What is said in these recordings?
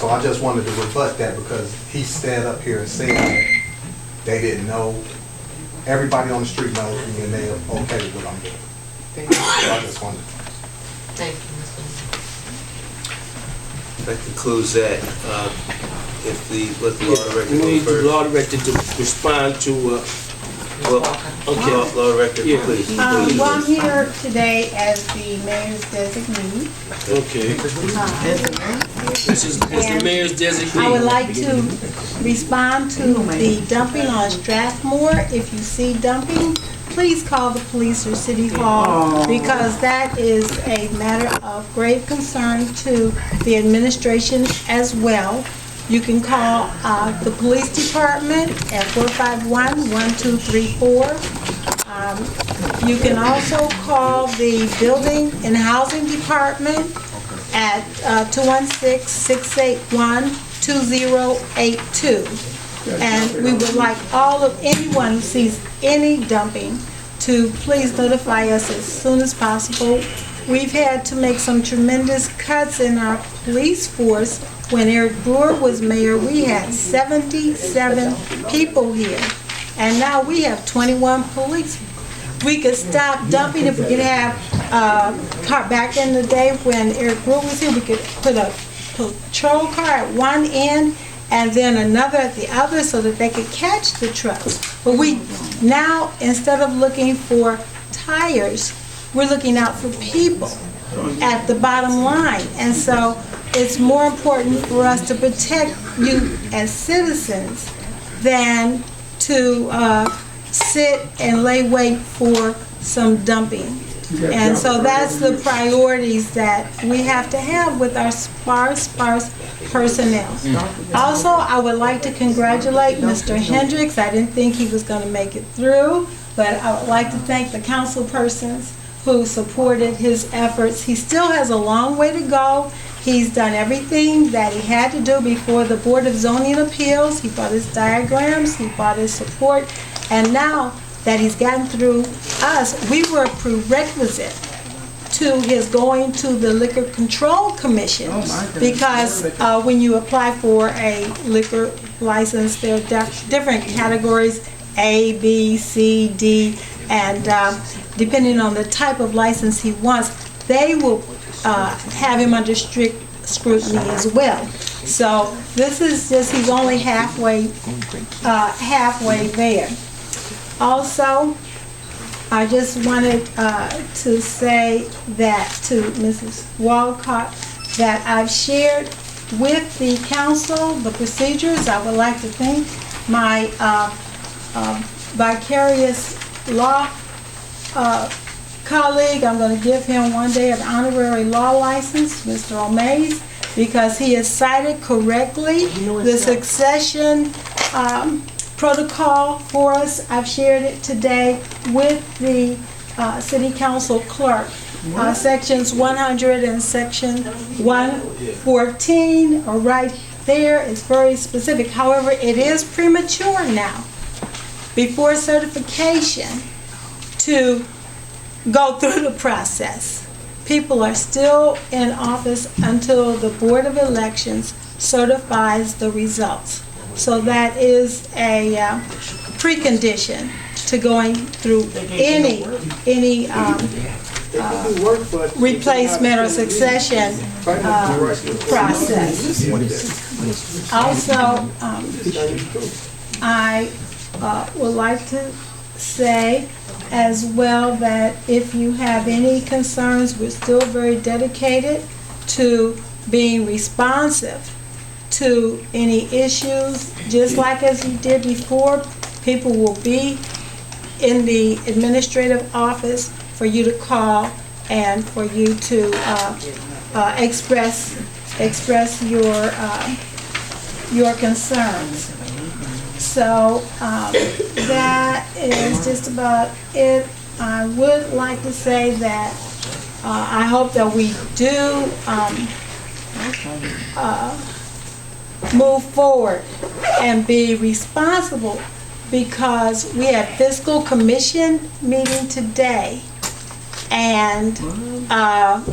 So I just wanted to rebut that because he stood up here and said that they didn't know. Everybody on the street knows me and they're okay with what I'm doing. Thank you. So I just wanted to. Thank you, Mr. That concludes that. If let the law director We go need the first. law director to respond to, okay. Law director, Yeah. please. Well, I'm here today as the mayor's designee. Okay. This is the And mayor's designee. I would like to respond to the dumping on Strathmore. If you see dumping, please call the police or City Hall because that is a matter of grave concern to the administration as well. You can call the police department at 451-1234. You can also call the building and housing department at 216-681-2082. And we would like anyone who sees any dumping to please notify us as soon as possible. We've had to make some tremendous cuts in our police force. When Eric Brewer was mayor, we had 77 people here, and now we have 21 police. We could stop dumping if we could have back in the day when Eric Brewer was here, we could put a patrol car at one end and then another at the other so that they could catch the trucks. But we now, instead of looking for tires, we're looking out for people at the bottom line. And so it's more important for us to protect you as citizens than to sit and lay wait for some dumping. And so that's the priorities that we have to have with our sparse personnel. Also, I would like to congratulate Mr. Hendricks. I didn't think he was going to make it through, but I would like to thank the council persons who supported his efforts. He still has a long way to go. He's done everything that he had to do before the Board of Zoning Appeals. He brought his diagrams, he brought his support, and now that he's gotten through us, we were a prerequisite to his going to the Liquor Control Commission. Because when you apply for a liquor license, there are different categories, A, B, C, D, and depending on the type of license he wants, they will have him under strict scrutiny as well. So this is just, he's only halfway there. Also, I just wanted to say that to Mrs. Walcott that I've shared with the council the procedures. I would like to thank my vicarious law colleague. I'm going to give him one day an honorary law license, Mr. O'Mays, because he has cited correctly the succession protocol for us. I've shared it today with the city council clerk. Sections 100 and section 114 are right there. It's very specific. However, it is premature now, before certification, to go through the process. People are still in office until the Board of Elections certifies the results. So that is a precondition to going through any replacement or succession process. Also, I would like to say as well that if you have any concerns, we're still very dedicated to being responsive to any issues. Just like as we did before, people will be in the administrative office for you to call and for you to express your concerns. So that is just about it. I would like to say that I hope that we do move forward and be responsible, because we had fiscal commission meeting today, and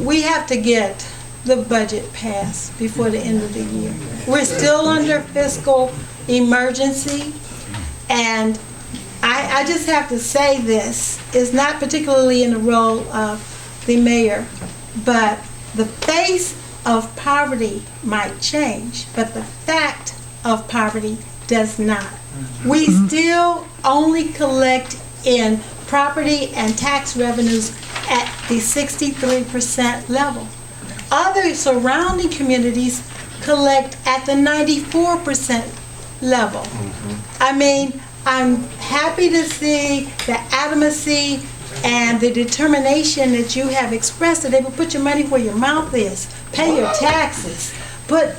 we have to get the budget passed before the end of the year. We're still under fiscal emergency, and I just have to say this, is not particularly in the role of the mayor, but the face of poverty might change, but the fact of poverty does not. We still only collect in property and tax revenues at the 63% level. Other surrounding communities collect at the 94% level. I mean, I'm happy to see the adamacy and the determination that you have expressed that they will put your money where your mouth is, pay your taxes, put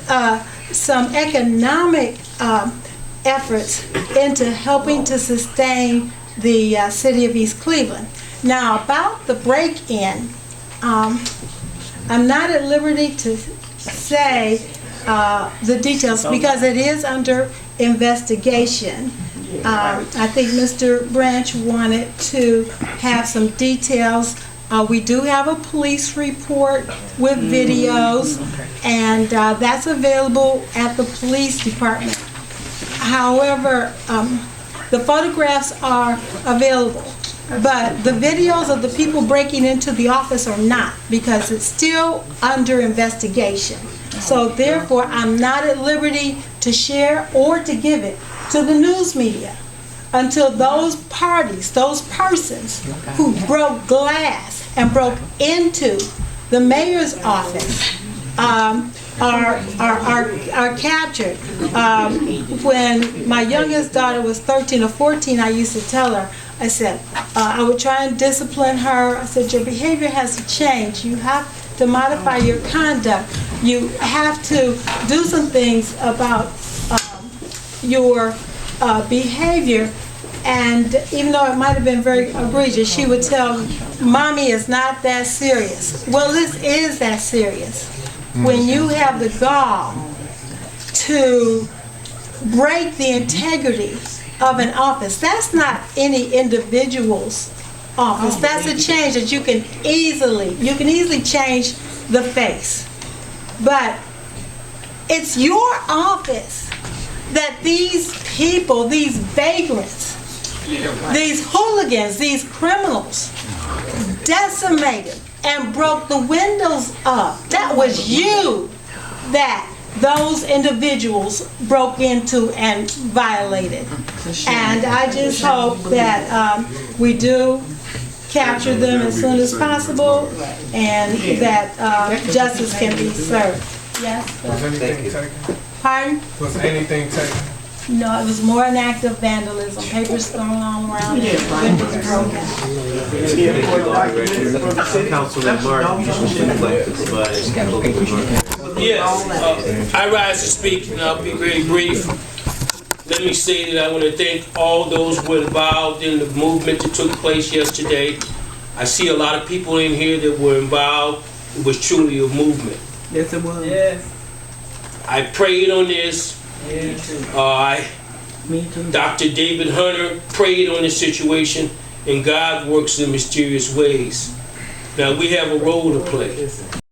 some economic efforts into helping to sustain the city of East Cleveland. Now, about the break-in, I'm not at liberty to say the details because it is under investigation. I think Mr. Branch wanted to have some details. We do have a police report with videos, and that's available at the police department. However, the photographs are available, but the videos of the people breaking into the office are not, because it's still under investigation. So therefore, I'm not at liberty to share or to give it to the news media until those parties, those persons who broke glass and broke into the mayor's office are captured. When my youngest daughter was 13 or 14, I used to tell her, I said, I would try and discipline her. I said, your behavior has to change. You have to modify your conduct. You have to do some things about your behavior. And even though it might have been very egregious, she would tell me, Mommy, it's not that serious. Well, this is that serious. When you have the gall to break the integrity of an office, that's not any individual's office. That's a change that you can easily change the face. But it's your office that these people, these vagrants, these hooligans, these criminals decimated and broke the windows up. That was you that those individuals broke into and violated. And I just hope that we do capture them as soon as possible and that justice can be served. Yes? Was anything taken? Pardon? Was anything taken? No, it was more an act of vandalism. Papers thrown all around and windows broken. Councilman Martin, you should like to provide Yes, I rise to speak, and I'll be very brief. Let me say that I want to thank all those who were involved in the movement that took place yesterday. I see a lot of people in here that were involved. It was truly a movement. Yes, it was. Yes. I prayed on this. Me too. Dr. David Hunter prayed on this situation, and God works in mysterious ways. Now we have a role to play.